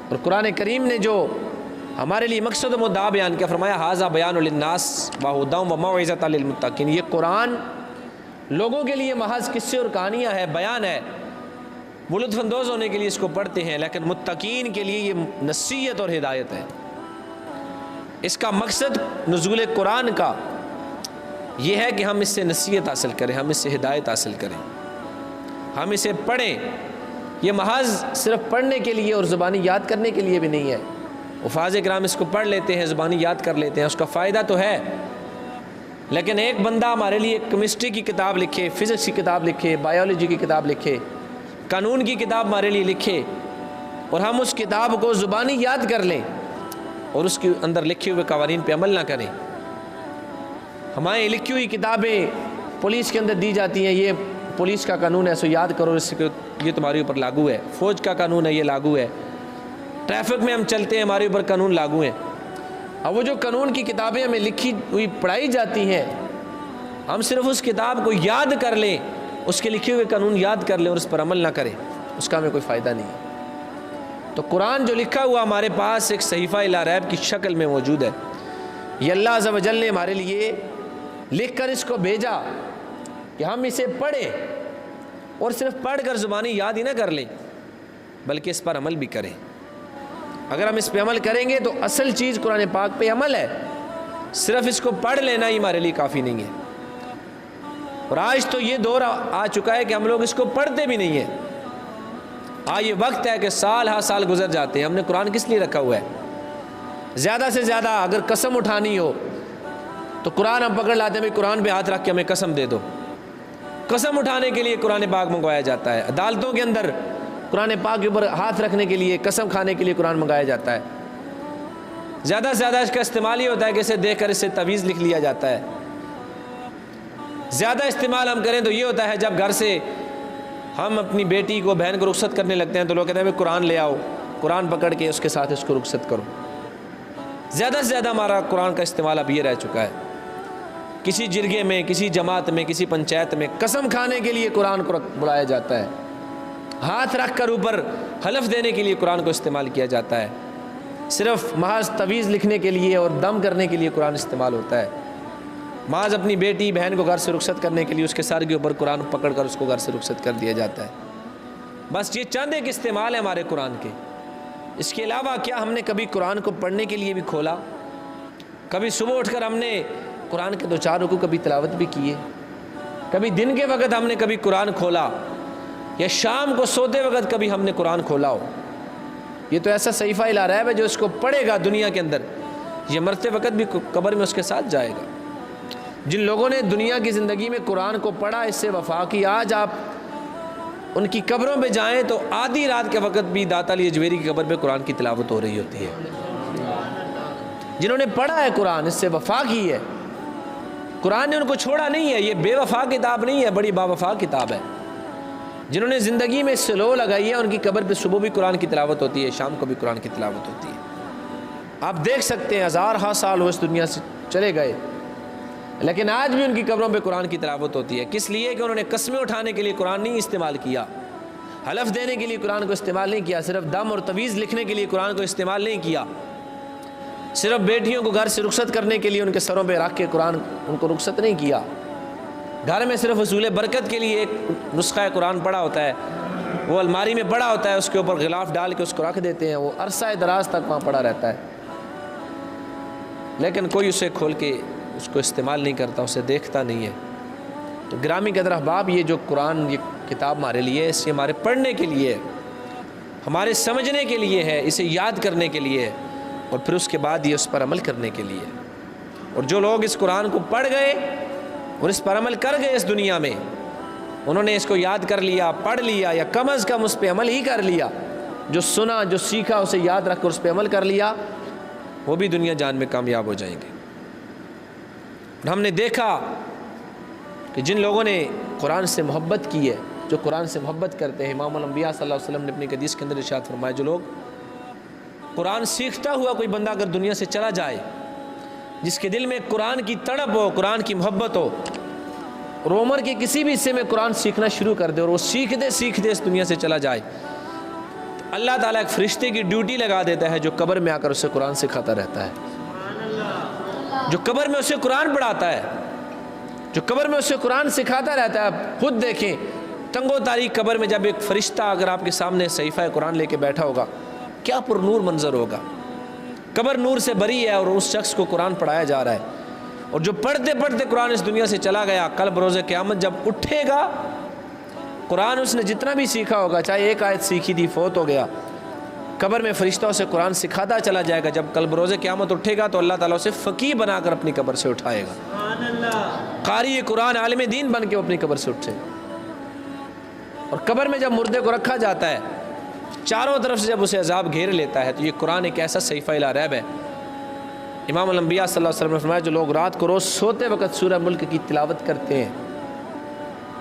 اور قرآن کریم نے جو ہمارے لیے مقصد و مدعا بیان کیا، فرمایا ھذا بیان للناس وہدی وموعظۃ للمتقین، یہ قرآن لوگوں کے لیے محض قصے اور کہانیاں ہے، بیان ہے، وہ لطف اندوز ہونے کے لیے اس کو پڑھتے ہیں، لیکن متقین کے لیے یہ نصیحت اور ہدایت ہے۔ اس کا مقصد نزول قرآن کا یہ ہے کہ ہم اس سے نصیحت حاصل کریں، ہم اس سے ہدایت حاصل کریں، ہم اسے پڑھیں۔ یہ محض صرف پڑھنے کے لیے اور زبانی یاد کرنے کے لیے بھی نہیں ہے۔ حفاظ کرام اس کو پڑھ لیتے ہیں، زبانی یاد کر لیتے ہیں، اس کا فائدہ تو ہے، لیکن ایک بندہ ہمارے لیے کیمسٹری کی کتاب لکھے، فزکس کی کتاب لکھے، بایولوجی کی کتاب لکھے، قانون کی کتاب ہمارے لیے لکھے، اور ہم اس کتاب کو زبانی یاد کر لیں اور اس کے اندر لکھے ہوئے قوانین پہ عمل نہ کریں۔ ہماری لکھی ہوئی کتابیں پولیس کے اندر دی جاتی ہیں، یہ پولیس کا قانون ہے سو یاد کرو، اس کو یہ تمہارے اوپر لاگو ہے، فوج کا قانون ہے یہ لاگو ہے، ٹریفک میں ہم چلتے ہیں ہمارے اوپر قانون لاگو ہیں۔ اب وہ جو قانون کی کتابیں ہمیں لکھی ہوئی پڑھائی جاتی ہیں، ہم صرف اس کتاب کو یاد کر لیں، اس کے لکھے ہوئے قانون یاد کر لیں اور اس پر عمل نہ کریں، اس کا ہمیں کوئی فائدہ نہیں ہے۔ تو قرآن جو لکھا ہوا ہمارے پاس ایک صحیفہ لا ریب کی شکل میں موجود ہے، یہ اللہ عز و جل نے ہمارے لیے لکھ کر اس کو بھیجا کہ ہم اسے پڑھیں، اور صرف پڑھ کر زبانی یاد ہی نہ کر لیں بلکہ اس پر عمل بھی کریں۔ اگر ہم اس پہ عمل کریں گے تو اصل چیز قرآن پاک پہ عمل ہے، صرف اس کو پڑھ لینا ہی ہمارے لیے کافی نہیں ہے۔ اور آج تو یہ دور آ چکا ہے کہ ہم لوگ اس کو پڑھتے بھی نہیں ہیں۔ یہ وقت ہے کہ سال ہر سال گزر جاتے ہیں، ہم نے قرآن کس لیے رکھا ہوا ہے؟ زیادہ سے زیادہ اگر قسم اٹھانی ہو تو قرآن ہم پکڑ لاتے ہیں، بھائی قرآن پہ ہاتھ رکھ کے ہمیں قسم دے دو۔ قسم اٹھانے کے لیے قرآن پاک منگوایا جاتا ہے، عدالتوں کے اندر قرآن پاک کے اوپر ہاتھ رکھنے کے لیے، قسم کھانے کے لیے قرآن منگایا جاتا ہے۔ زیادہ سے زیادہ اس کا استعمال یہ ہوتا ہے کہ اسے دیکھ کر اسے تعویذ لکھ لیا جاتا ہے۔ زیادہ استعمال ہم کریں تو یہ ہوتا ہے جب گھر سے ہم اپنی بیٹی کو، بہن کو رخصت کرنے لگتے ہیں تو لوگ کہتے ہیں قرآن لے آؤ، قرآن پکڑ کے اس کے ساتھ اس کو رخصت کرو۔ زیادہ سے زیادہ ہمارا قرآن کا استعمال اب یہ رہ چکا ہے۔ کسی جرگے میں، کسی جماعت میں، کسی پنچایت میں قسم کھانے کے لیے قرآن کو بلایا جاتا ہے، ہاتھ رکھ کر اوپر حلف دینے کے لیے قرآن کو استعمال کیا جاتا ہے، صرف محض تعویذ لکھنے کے لیے اور دم کرنے کے لیے قرآن استعمال ہوتا ہے، محض اپنی بیٹی بہن کو گھر سے رخصت کرنے کے لیے اس کے سر کے اوپر قرآن پکڑ کر اس کو گھر سے رخصت کر دیا جاتا ہے۔ بس یہ چند ایک استعمال ہے ہمارے قرآن کے۔ اس کے علاوہ کیا ہم نے کبھی قرآن کو پڑھنے کے لیے بھی کھولا؟ کبھی صبح اٹھ کر ہم نے قرآن کے 2-4 رکوع کبھی تلاوت بھی کیے؟ کبھی دن کے وقت ہم نے کبھی قرآن کھولا، یا شام کو سوتے وقت کبھی ہم نے قرآن کھولا ہو؟ یہ تو ایسا صحیفہ لا ریب ہے جو اس کو پڑھے گا دنیا کے اندر، یہ مرتے وقت بھی قبر میں اس کے ساتھ جائے گا۔ جن لوگوں نے دنیا کی زندگی میں قرآن کو پڑھا، اس سے وفا کی، آج آپ ان کی قبروں پہ جائیں تو آدھی رات کے وقت بھی داتا علی اجویری کی قبر پہ قرآن کی تلاوت ہو رہی ہوتی ہے۔ جنہوں نے پڑھا ہے قرآن، اس سے وفا کی ہے، قرآن نے ان کو چھوڑا نہیں ہے، یہ بے وفا کتاب نہیں ہے، بڑی باوفا کتاب ہے۔ جنہوں نے زندگی میں سلو لگائی ہے ان کی قبر پہ صبح بھی قرآن کی تلاوت ہوتی ہے، شام کو بھی قرآن کی تلاوت ہوتی ہے۔ آپ دیکھ سکتے ہیں 1000 سال ہو اس دنیا سے چلے گئے، لیکن آج بھی ان کی قبروں پہ قرآن کی تلاوت ہوتی ہے۔ کس لیے؟ کہ انہوں نے قسمیں اٹھانے کے لیے قرآن نہیں استعمال کیا، حلف دینے کے لیے قرآن کو استعمال نہیں کیا، صرف دم اور تعویذ لکھنے کے لیے قرآن کو استعمال نہیں کیا، صرف بیٹیوں کو گھر سے رخصت کرنے کے لیے ان کے سروں پہ رکھ کے قرآن ان کو رخصت نہیں کیا، گھر میں صرف حصول برکت کے لیے ایک نسخہ قرآن پڑا ہوتا ہے، وہ الماری میں پڑا ہوتا ہے، اس کے اوپر غلاف ڈال کے اس کو رکھ دیتے ہیں، وہ عرصہ دراز تک وہاں پڑا رہتا ہے، لیکن کوئی اسے کھول کے اس کو استعمال نہیں کرتا، اسے دیکھتا نہیں ہے۔ تو گرامی قدر احباب، یہ جو قرآن، یہ کتاب ہمارے لیے ہے، اسے ہمارے پڑھنے کے لیے ہے، ہمارے سمجھنے کے لیے ہے، اسے یاد کرنے کے لیے ہے، اور پھر اس کے بعد یہ اس پر عمل کرنے کے لیے۔ اور جو لوگ اس قرآن کو پڑھ گئے اور اس پر عمل کر گئے اس دنیا میں، انہوں نے اس کو یاد کر لیا، پڑھ لیا، یا کم از کم اس پہ عمل ہی کر لیا، جو سنا، جو سیکھا اسے یاد رکھ کر اس پہ عمل کر لیا، وہ بھی دنیا جان میں کامیاب ہو جائیں گے۔ اور ہم نے دیکھا کہ جن لوگوں نے قرآن سے محبت کی ہے، جو قرآن سے محبت کرتے ہیں، امام الانبیاء صلی اللہ علیہ وسلم نے اپنی حدیث کے اندر ارشاد فرمایا، جو لوگ قرآن سیکھتا ہوا کوئی بندہ اگر دنیا سے چلا جائے، جس کے دل میں قرآن کی تڑپ ہو، قرآن کی محبت ہو، اور عمر کے کسی بھی حصے میں قرآن سیکھنا شروع کر دے اور وہ سیکھتے سیکھتے اس دنیا سے چلا جائے، تو اللہ تعالیٰ ایک فرشتے کی ڈیوٹی لگا دیتا ہے جو قبر میں آ کر اسے قرآن سکھاتا رہتا ہے، جو قبر میں اسے قرآن پڑھاتا ہے، جو قبر میں اسے قرآن سکھاتا رہتا ہے۔ آپ خود دیکھیں تنگ و تاریک قبر میں جب ایک فرشتہ اگر آپ کے سامنے صحیفہ قرآن لے کے بیٹھا ہوگا، کیا پر نور منظر ہوگا۔ قبر نور سے بری ہے اور اس شخص کو قرآن پڑھایا جا رہا ہے، اور جو پڑھتے پڑھتے قرآن اس دنیا سے چلا گیا، کل بروز قیامت جب اٹھے گا، قرآن اس نے جتنا بھی سیکھا ہوگا، چاہے ایک آیت سیکھی تھی، فوت ہو گیا، قبر میں فرشتہ اسے قرآن سکھاتا چلا جائے گا۔ جب کل بروز قیامت اٹھے گا تو اللہ تعالیٰ اسے فقیہ بنا کر اپنی قبر سے اٹھائے گا، قاری قرآن عالم دین بن کے وہ اپنی قبر سے اٹھے۔ اور قبر میں جب مردے کو رکھا جاتا ہے، چاروں طرف سے جب اسے عذاب گھیر لیتا ہے، تو یہ قرآن ایک ایسا صحیفہ لا ریب ہے۔ امام الانبیاء صلی اللہ علیہ وسلم نے فرمایا جو لوگ رات کو روز سوتے وقت سورہ ملک کی تلاوت کرتے ہیں،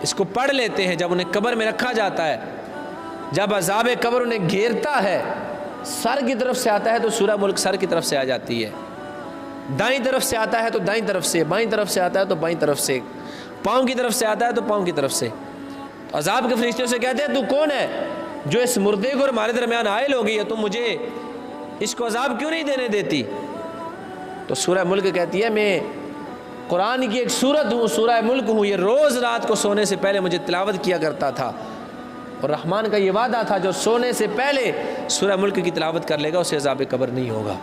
اس کو پڑھ لیتے ہیں، جب انہیں قبر میں رکھا جاتا ہے، جب عذاب قبر انہیں گھیرتا ہے، سر کی طرف سے آتا ہے تو سورہ ملک سر کی طرف سے آ جاتی ہے، دائیں طرف سے آتا ہے تو دائیں طرف سے، بائیں طرف سے آتا ہے تو بائیں طرف سے، پاؤں کی طرف سے آتا ہے تو پاؤں کی طرف سے۔ تو عذاب کے فرشتے سے کہتے ہیں تو کون ہے جو اس مردے کو ہمارے درمیان عائل ہو گئی ہے، تم مجھے اس کو عذاب کیوں نہیں دینے دیتی؟ تو سورہ ملک کہتی ہے میں قرآن کی ایک سورت ہوں، سورہ ملک ہوں، یہ روز رات کو سونے سے پہلے مجھے تلاوت کیا کرتا تھا، اور رحمان کا یہ وعدہ تھا جو سونے سے پہلے سورہ ملک کی تلاوت کر لے گا اسے عذاب قبر نہیں ہوگا۔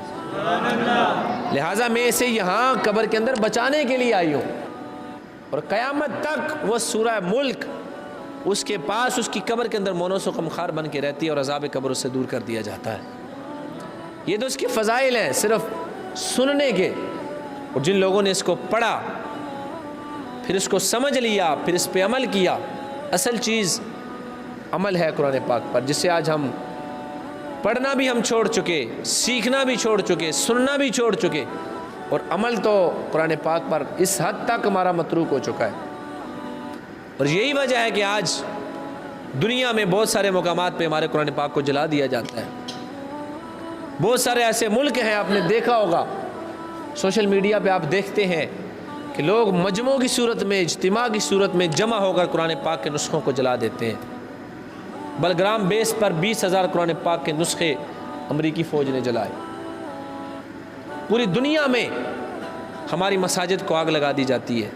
لہٰذا میں اسے یہاں قبر کے اندر بچانے کے لیے آئی ہوں، اور قیامت تک وہ سورہ ملک اس کے پاس اس کی قبر کے اندر مونس و غمخوار بن کے رہتی ہے، اور عذاب قبر اس سے دور کر دیا جاتا ہے۔ یہ تو اس کی فضائل ہیں صرف سننے کے، اور جن لوگوں نے اس کو پڑھا، پھر اس کو سمجھ لیا، پھر اس پہ عمل کیا، اصل چیز عمل ہے قرآن پاک پر، جسے آج ہم پڑھنا بھی ہم چھوڑ چکے، سیکھنا بھی چھوڑ چکے، سننا بھی چھوڑ چکے، اور عمل تو قرآن پاک پر اس حد تک ہمارا متروک ہو چکا ہے۔ اور یہی وجہ ہے کہ آج دنیا میں بہت سارے مقامات پہ ہمارے قرآن پاک کو جلا دیا جاتا ہے۔ بہت سارے ایسے ملک ہیں، آپ نے دیکھا ہوگا سوشل میڈیا پہ آپ دیکھتے ہیں کہ لوگ مجمعوں کی صورت میں، اجتماع کی صورت میں جمع ہو کر قرآن پاک کے نسخوں کو جلا دیتے ہیں۔ بلگرام بیس پر 20,000 قرآن پاک کے نسخے امریکی فوج نے جلائے۔ پوری دنیا میں ہماری مساجد کو آگ لگا دی جاتی ہے۔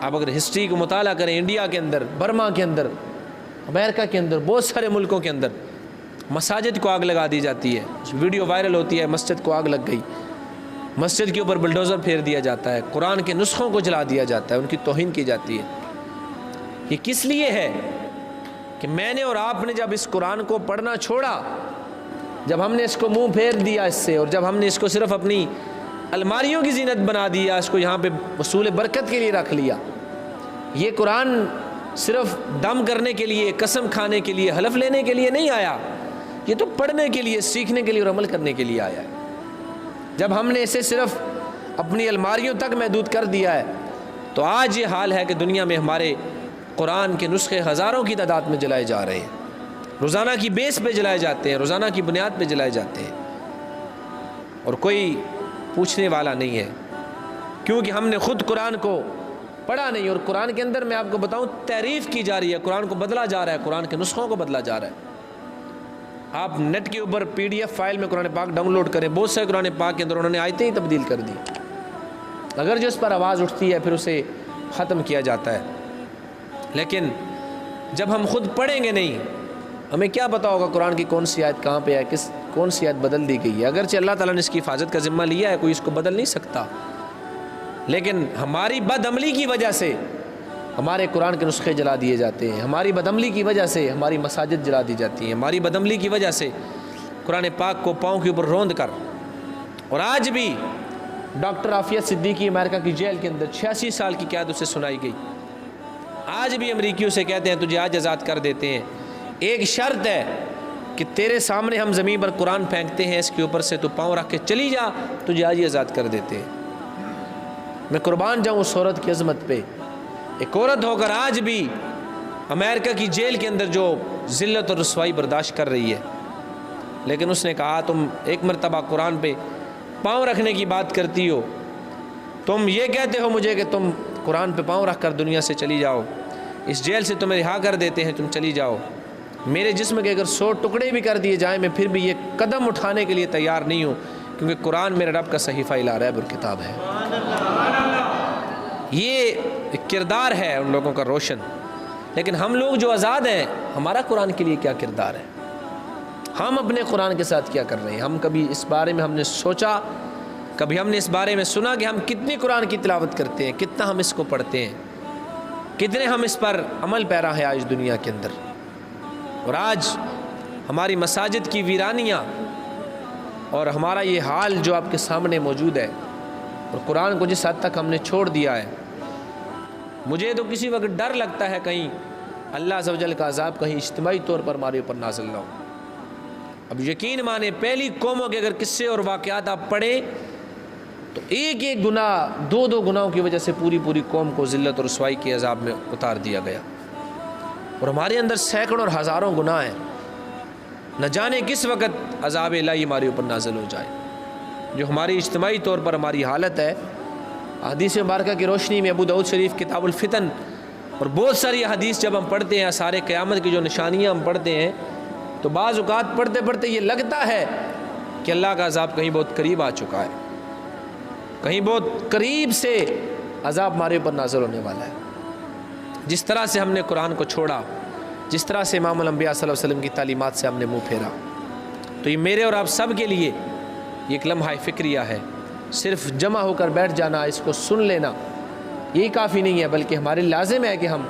آپ اگر ہسٹری کو مطالعہ کریں، انڈیا کے اندر، برما کے اندر، امریکہ کے اندر، بہت سارے ملکوں کے اندر مساجد کو آگ لگا دی جاتی ہے۔ ویڈیو وائرل ہوتی ہے، مسجد کو آگ لگ گئی، مسجد کے اوپر بلڈوزر پھیر دیا جاتا ہے، قرآن کے نسخوں کو جلا دیا جاتا ہے، ان کی توہین کی جاتی ہے۔ یہ کس لیے ہے کہ میں نے اور آپ نے جب اس قرآن کو پڑھنا چھوڑا، جب ہم نے اس کو منہ پھیر دیا اس سے، اور جب ہم نے اس کو صرف اپنی الماریوں کی زینت بنا دیا، اس کو یہاں پہ وصول برکت کے لیے رکھ لیا۔ یہ قرآن صرف دم کرنے کے لیے، قسم کھانے کے لیے، حلف لینے کے لیے نہیں آیا، یہ تو پڑھنے کے لیے، سیکھنے کے لیے اور عمل کرنے کے لیے آیا ہے۔ جب ہم نے اسے صرف اپنی الماریوں تک محدود کر دیا ہے، تو آج یہ حال ہے کہ دنیا میں ہمارے قرآن کے نسخے ہزاروں کی تعداد میں جلائے جا رہے ہیں، روزانہ کی بیس پہ جلائے جاتے ہیں، روزانہ کی بنیاد پہ جلائے جاتے ہیں، اور کوئی پوچھنے والا نہیں ہے، کیونکہ ہم نے خود قرآن کو پڑھا نہیں۔ اور قرآن کے اندر میں آپ کو بتاؤں تحریف کی جا رہی ہے، قرآن کو بدلا جا رہا ہے، قرآن کے نسخوں کو بدلا جا رہا ہے۔ آپ نیٹ کے اوپر PDF فائل میں قرآن پاک ڈاؤن لوڈ کریں، بہت سے قرآن پاک کے اندر انہوں نے آیتیں ہی تبدیل کر دی، اگر جو اس پر آواز اٹھتی ہے پھر اسے ختم کیا جاتا ہے۔ لیکن جب ہم خود پڑھیں گے نہیں، ہمیں کیا پتا ہوگا قرآن کی کون سی آیت کہاں پہ ہے، کون سی آیت بدل دی گئی ہے۔ اگرچہ اللہ تعالیٰ نے اس کی حفاظت کا ذمہ لیا ہے، کوئی اس کو بدل نہیں سکتا، لیکن ہماری بد عملی کی وجہ سے ہمارے قرآن کے نسخے جلا دیے جاتے ہیں، ہماری بد عملی کی وجہ سے ہماری مساجد جلا دی جاتی ہیں، ہماری بد عملی کی وجہ سے قرآن پاک کو پاؤں کے اوپر روند کر۔ اور آج بھی ڈاکٹر عافیہ صدیقی امریکہ کی جیل کے اندر 86 سال کی قید اسے سنائی گئی، آج بھی امریکیوں سے کہتے ہیں تجھے آج آزاد کر دیتے ہیں، ایک شرط ہے کہ تیرے سامنے ہم زمین پر قرآن پھینکتے ہیں، اس کے اوپر سے تو پاؤں رکھ کے چلی جا، تجھے آج ہی آزاد کر دیتے ہیں۔ میں قربان جاؤں اس عورت کی عظمت پہ، ایک عورت ہو کر آج بھی امریکہ کی جیل کے اندر جو ذلت اور رسوائی برداشت کر رہی ہے، لیکن اس نے کہا تم ایک مرتبہ قرآن پہ پاؤں رکھنے کی بات کرتی ہو، تم یہ کہتے ہو مجھے کہ تم قرآن پہ پاؤں رکھ کر دنیا سے چلی جاؤ، اس جیل سے تمہیں رہا کر دیتے ہیں، تم چلی جاؤ، میرے جسم کے اگر 100 ٹکڑے بھی کر دیے جائیں میں پھر بھی یہ قدم اٹھانے کے لیے تیار نہیں ہوں، کیونکہ قرآن میرے رب کا صحیفہ الی ریب الکتاب ہے۔ یہ کردار ہے ان لوگوں کا روشن۔ لیکن ہم لوگ جو آزاد ہیں، ہمارا قرآن کے لیے کیا کردار ہے؟ ہم اپنے قرآن کے ساتھ کیا کر رہے ہیں؟ ہم کبھی اس بارے میں ہم نے سوچا، کبھی ہم نے اس بارے میں سنا کہ ہم کتنی قرآن کی تلاوت کرتے ہیں، کتنا ہم اس کو پڑھتے ہیں، کتنے ہم اس پر عمل پیرا ہے آج دنیا کے اندر؟ اور آج ہماری مساجد کی ویرانیاں اور ہمارا یہ حال جو آپ کے سامنے موجود ہے، اور قرآن کو جس حد تک ہم نے چھوڑ دیا ہے، مجھے تو کسی وقت ڈر لگتا ہے کہیں اللہ عز و جل کا عذاب کہیں اجتماعی طور پر ہمارے اوپر نازل نہ ہو۔ اب یقین مانیں، پہلی قوموں کے اگر قصے اور واقعات آپ پڑھیں تو ایک ایک گناہ، دو دو گناہوں کی وجہ سے پوری پوری قوم کو ذلت اور رسوائی کے عذاب میں اتار دیا گیا، اور ہمارے اندر سینکڑوں اور ہزاروں گناہ ہیں، نہ جانے کس وقت عذاب الہی ہمارے اوپر نازل ہو جائے۔ جو ہماری اجتماعی طور پر ہماری حالت ہے، حدیث مبارکہ کی روشنی میں ابو داؤد شریف کتاب الفتن اور بہت ساری حدیث جب ہم پڑھتے ہیں، آثار قیامت کی جو نشانیاں ہم پڑھتے ہیں، تو بعض اوقات پڑھتے پڑھتے یہ لگتا ہے کہ اللہ کا عذاب کہیں بہت قریب آ چکا ہے، کہیں بہت قریب سے عذاب ہمارے اوپر نازل ہونے والا ہے۔ جس طرح سے ہم نے قرآن کو چھوڑا، جس طرح سے امام الانبیاء صلی اللہ علیہ وسلم کی تعلیمات سے ہم نے منہ پھیرا، تو یہ میرے اور آپ سب کے لیے یہ ایک لمحہ فکریہ ہے۔ صرف جمع ہو کر بیٹھ جانا، اس کو سن لینا، یہی کافی نہیں ہے، بلکہ ہمارے لازم ہے کہ ہم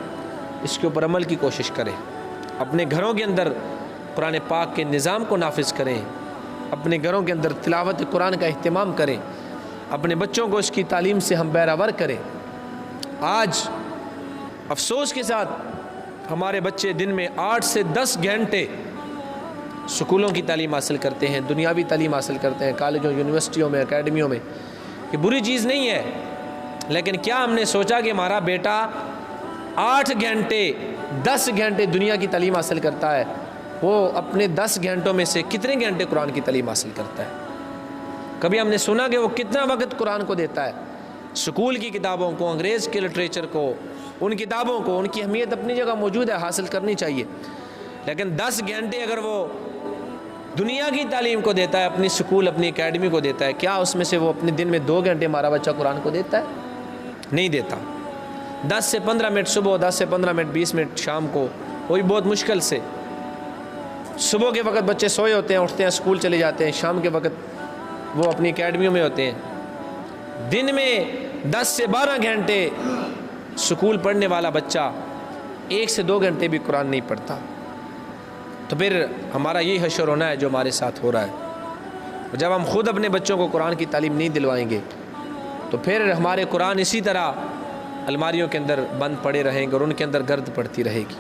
اس کے اوپر عمل کی کوشش کریں، اپنے گھروں کے اندر قرآن پاک کے نظام کو نافذ کریں، اپنے گھروں کے اندر تلاوت قرآن کا اہتمام کریں، اپنے بچوں کو اس کی تعلیم سے ہم بہرہ کریں۔ آج افسوس کے ساتھ ہمارے بچے دن میں 8 سے 10 گھنٹے سکولوں کی تعلیم حاصل کرتے ہیں، دنیاوی تعلیم حاصل کرتے ہیں، کالجوں، یونیورسٹیوں میں، اکیڈمیوں میں۔ یہ بری چیز نہیں ہے، لیکن کیا ہم نے سوچا کہ ہمارا بیٹا 8 گھنٹے 10 گھنٹے دنیا کی تعلیم حاصل کرتا ہے، وہ اپنے 10 گھنٹوں میں سے کتنے گھنٹے قرآن کی تعلیم حاصل کرتا ہے؟ کبھی ہم نے سنا کہ وہ کتنا وقت قرآن کو دیتا ہے؟ سکول کی کتابوں کو، انگریز کے لٹریچر کو، ان کتابوں کو، ان کی اہمیت اپنی جگہ موجود ہے، حاصل کرنی چاہیے، لیکن 10 گھنٹے اگر وہ دنیا کی تعلیم کو دیتا ہے، اپنی سکول، اپنی اکیڈمی کو دیتا ہے، کیا اس میں سے وہ اپنے دن میں 2 گھنٹے ہمارا بچہ قرآن کو دیتا ہے؟ نہیں دیتا۔ 10 سے 15 منٹ صبح، 10 سے 15 منٹ 20 منٹ شام کو، وہی بہت مشکل سے۔ صبح کے وقت بچے سوئے ہوتے ہیں، اٹھتے ہیں، سکول چلے جاتے ہیں، شام کے وقت وہ اپنی اکیڈمیوں میں ہوتے ہیں۔ دن میں 10 سے 12 گھنٹے سکول پڑھنے والا بچہ 1 سے 2 گھنٹے بھی قرآن نہیں پڑھتا، تو پھر ہمارا یہی حشر ہونا ہے جو ہمارے ساتھ ہو رہا ہے۔ جب ہم خود اپنے بچوں کو قرآن کی تعلیم نہیں دلوائیں گے تو پھر ہمارے قرآن اسی طرح الماریوں کے اندر بند پڑے رہیں گے اور ان کے اندر گرد پڑتی رہے گی۔